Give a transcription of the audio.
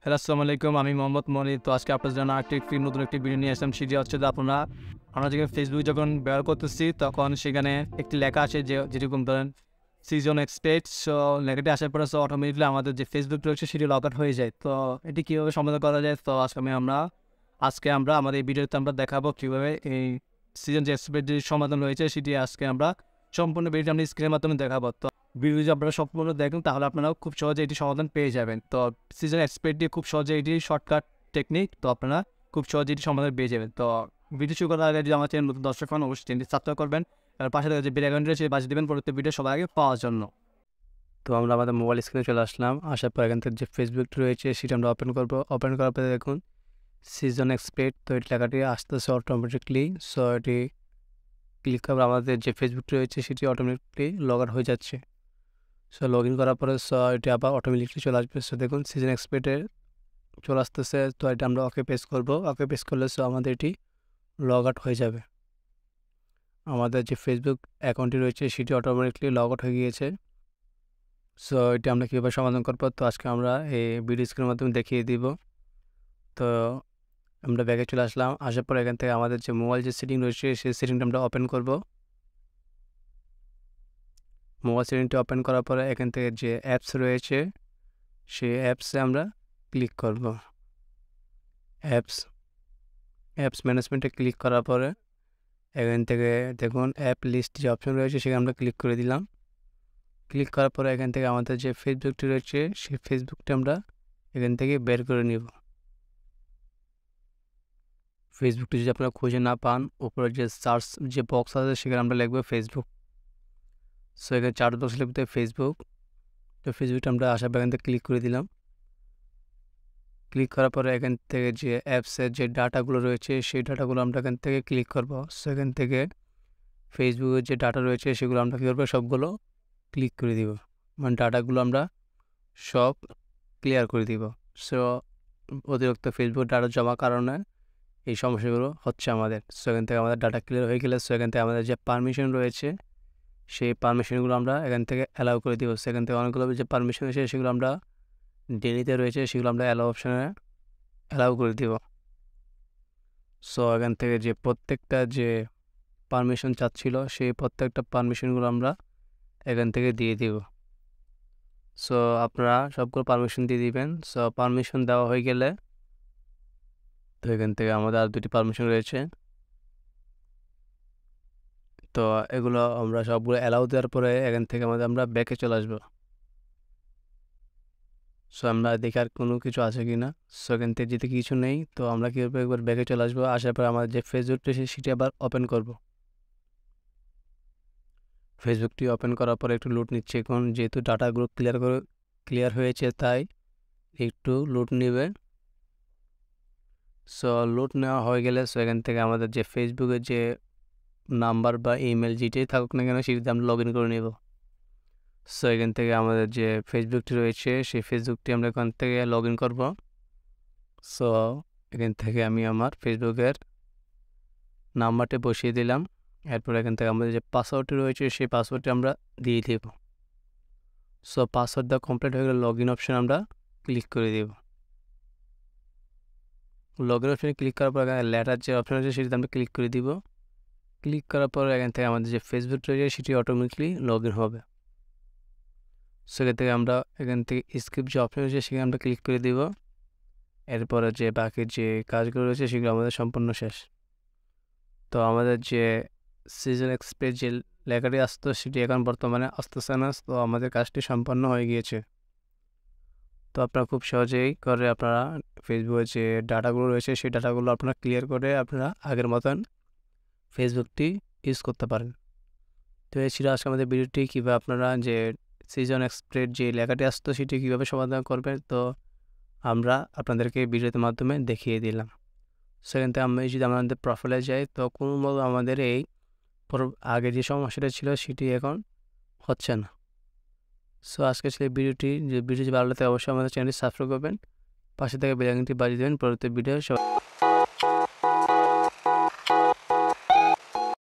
Hello, আসসালামু আলাইকুম। আমি মোহাম্মদ মনি। তো আজকে আপনাদের জন্য একটি নতুন একটি ভিডিও নিয়ে আসলাম। সেটি হচ্ছে যে আমরা যখন ফেসবুক যখন ব্যবহার করতেছি, তখন সেখানে একটি লেখা আসে যেরকম ধরেন সিজন এক্সপেক্ট। সো লেখাটি আসার পরে অটোমেটিকলি আমাদের যে ফেসবুক রয়েছে সেটি লগ আউট হয়ে যায়। তো এটি কীভাবে সমাধান করা যায়? তো আজকে আমরা আমাদের এই ভিডিওতে আমরা দেখাবো কীভাবে এই সিজন যে এক্সপেক্ট যে সমাধান রয়েছে সেটি আজকে আমরা সম্পূর্ণ ভিডিওটি আমরা স্ক্রিনের মাধ্যমে দেখাবো। তো ভিডিও যদি আপনারা সম্পূর্ণ দেখেন তাহলে আপনারাও খুব সহজে এটি সমাধান পেয়ে যাবেন। তো সিজন এক্সপেক্ট দিয়ে খুব সহজে এটি শর্টকাট টেকনিক, তো আপনারা খুব সহজে এটি সমাধান পেয়ে যাবেন। তো ভিডিও শুরু করার আগে যদি আমার চ্যানেল নতুন দর্শক হন অবশ্যই চ্যানেলটি সাবস্ক্রাইব করবেন, আর পাশে থাকা যে বেল আইকনটি রয়েছে বাজিয়ে দেবেন পরবর্তী ভিডিও সবার আগে পাওয়ার জন্য। তো আমরা আমাদের মোবাইল স্ক্রিনে চলে আসলাম। আসার পর এখান থেকে যে ফেসবুকটি রয়েছে সেটা আমরা ওপেন করবো। ওপেন করার পরে দেখুন সিজন এক্সপেক্ট, তো এই লেখাটি আসতেছে অটোমেটিকলি। সো এটি ক্লিক করবো, আমাদের যে ফেসবুকটি রয়েছে সেটি অটোমেটিকলি লগ আউট হয়ে যাচ্ছে। সো লগ ইন করার পরে এটি আবার অটোমেটিকলি চলে আসবে। সো দেখুন সিজন এক্সপেক্টে চলে আসতেছে। তো এটা আমরা ওকে পেস করবো। ওকে পেস করলে আমাদের এটি লগ আউট হয়ে যাবে। আমাদের যে ফেসবুক অ্যাকাউন্টটি রয়েছে সেটি অটোমেটিকলি লগ আউট হয়ে গিয়েছে। সো এটা আমরা কীভাবে সমাধান করবো, তো আজকে আমরা এই ভিডিও স্ক্রিনের মাধ্যমে দেখিয়ে দিব। তো আমরা ব্যাগে চলে আসলাম। আসার পর এখান থেকে আমাদের যে মোবাইল যে সেটিং রয়েছে সেই সেটিংটা আমরা ওপেন করব। মোবাইল সেটিংটি ওপেন করার পরে এখান থেকে যে অ্যাপস রয়েছে সেই অ্যাপসে আমরা ক্লিক করব। অ্যাপস ম্যানেজমেন্টে ক্লিক করার পরে এখান থেকে দেখুন অ্যাপ লিস্ট যে অপশন রয়েছে সেখানে আমরা ক্লিক করে দিলাম। ক্লিক করার পরে এখান থেকে আমাদের যে ফেসবুকটি রয়েছে সেই ফেসবুকটা আমরা এখান থেকে বের করে নিব। ফেসবুকটি যদি আপনারা খুঁজে না পান, উপরে যে সার্চ যে বক্স আছে সেখানে আমরা লিখব ফেসবুক। সো এখানে চার্ট বক্স লিখতে ফেসবুক। তো ফেসবুকটা আমরা আসার পর এখান থেকে ক্লিক করে দিলাম। ক্লিক করার পরে এখান থেকে যে অ্যাপসের যে ডাটাগুলো রয়েছে সেই ডাটাগুলো আমরা এখান থেকে ক্লিক করব। সো এখান থেকে ফেসবুকের যে ডাটা রয়েছে সেগুলো আমরা কী করবো, সবগুলো ক্লিক করে দিব। মানে ডাটাগুলো আমরা সব ক্লিয়ার করে দিব। সো অতিরিক্ত ফেসবুক ডাটা জমা কারণে এই সমস্যাগুলো হচ্ছে আমাদের। সো এখান থেকে আমাদের ডাটা ক্লিয়ার হয়ে গেলে এখান থেকে আমাদের যে পারমিশন রয়েছে সেই পারমিশনগুলো আমরা এখান থেকে অ্যালাউ করে দিব। সেখান থেকে অনেকগুলো যে পারমিশন রয়েছে সেগুলো আমরা ডেলিতে রয়েছে সেগুলো আমরা অ্যালাউ অপশানে অ্যালাউ করে দিব। সো এখান থেকে যে প্রত্যেকটা যে পারমিশন চাচ্ছিল সেই প্রত্যেকটা পারমিশনগুলো আমরা এখান থেকে দিয়ে দিব। সো আপনারা সবগুলো পারমিশন দিয়ে দিবেন। সো পারমিশন দেওয়া হয়ে গেলে তো এখান থেকে আমাদের আর দুটি পারমিশন রয়েছে, তো এগুলো আমরা সবগুলো অ্যালাউ দেওয়ার পরে এখান থেকে আমরা ব্যাকে চলে আসবো। সো আমরা দেখি আর কোনো কিছু আছে কি না। সো এখান থেকে যদি কিছু নেই তো আমরা কীভাবে একবার ব্যাকে চলে আসবো। আসার পর আমাদের যে ফেসবুকটি সেটি আবার ওপেন করব। ফেসবুকটি ওপেন করার পরে একটু লোড নিচ্ছে, এখন যেহেতু ডাটাগুলো ক্লিয়ার হয়েছে তাই একটু লোড নেবে। সো লোড নেওয়া হয়ে গেলে এখান থেকে আমাদের যে ফেসবুকের যে নাম্বার বা ইমেল যেটাই থাকুক না কেন সেটিতে আমরা লগ ইন করে নেব। সো এখান থেকে আমাদের যে ফেসবুকটি রয়েছে সেই ফেসবুকটি আমরা এখান থেকে লগ ইন করবো। সো এখান থেকে আমি আমার ফেসবুকের নাম্বারটি বসিয়ে দিলাম। এরপর এখান থেকে আমাদের যে পাসওয়ার্ডটি রয়েছে সেই পাসওয়ার্ডটি আমরা দিয়ে দেব। সো পাসওয়ার্ড দেওয়া কমপ্লিট হয়ে গেলে লগ ইন অপশানে আমরা ক্লিক করে দেব। লগ ইন অপশানে ক্লিক করার পর এখানে লেটার যে অপশান আছে সেটিতে আমরা ক্লিক করে দিব। ক্লিক করার পর এখান থেকে আমাদের যে ফেসবুক রয়েছে সেটি অটোমেটিকলি লগ ইন হবে। সেখান থেকে আমরা এখান থেকে স্কিপ যে অপশান রয়েছে সেখানে আমরা ক্লিক করে দিব। এরপরে যে বাকি যে কাজগুলো রয়েছে সেগুলো আমাদের সম্পূর্ণ শেষ। তো আমাদের যে সিজন এক্সপেক্ট যে লেখাটি আসতো সেটি এখন বর্তমানে আসতেছে না। তো আমাদের কাজটি সম্পন্ন হয়ে গিয়েছে। তো আপনারা খুব সহজেই করে আপনারা ফেসবুকের যে ডাটাগুলো রয়েছে সেই ডাটাগুলো আপনারা ক্লিয়ার করে আপনারা আগের মতন ফেসবুকটি ইউজ করতে পারেন। তো এই ছিল আজকে আমাদের ভিডিওটি, কীভাবে আপনারা যে সিজন এক্সপেক্ট যে লেখাটি আসতো সেটি কীভাবে সমাধান করবেন, তো আমরা আপনাদেরকে ভিডিওর মাধ্যমে দেখিয়ে দিলাম। সেখান থেকে আমি যদি আমাদের প্রোফাইলে যাই তো কোনোভাবে আমাদের এই আগে যে সমস্যাটা ছিল সেটি এখন হচ্ছে না। সো আজকে ছিল ভিডিওটি, যে ভিডিওটি ভালো লাগে অবশ্যই আমাদের চ্যানেলটি সাবস্ক্রাইব করবেন, পাশে থেকে বেল আইকনটি বাজিয়ে দেবেন পরবর্তী ভিডিও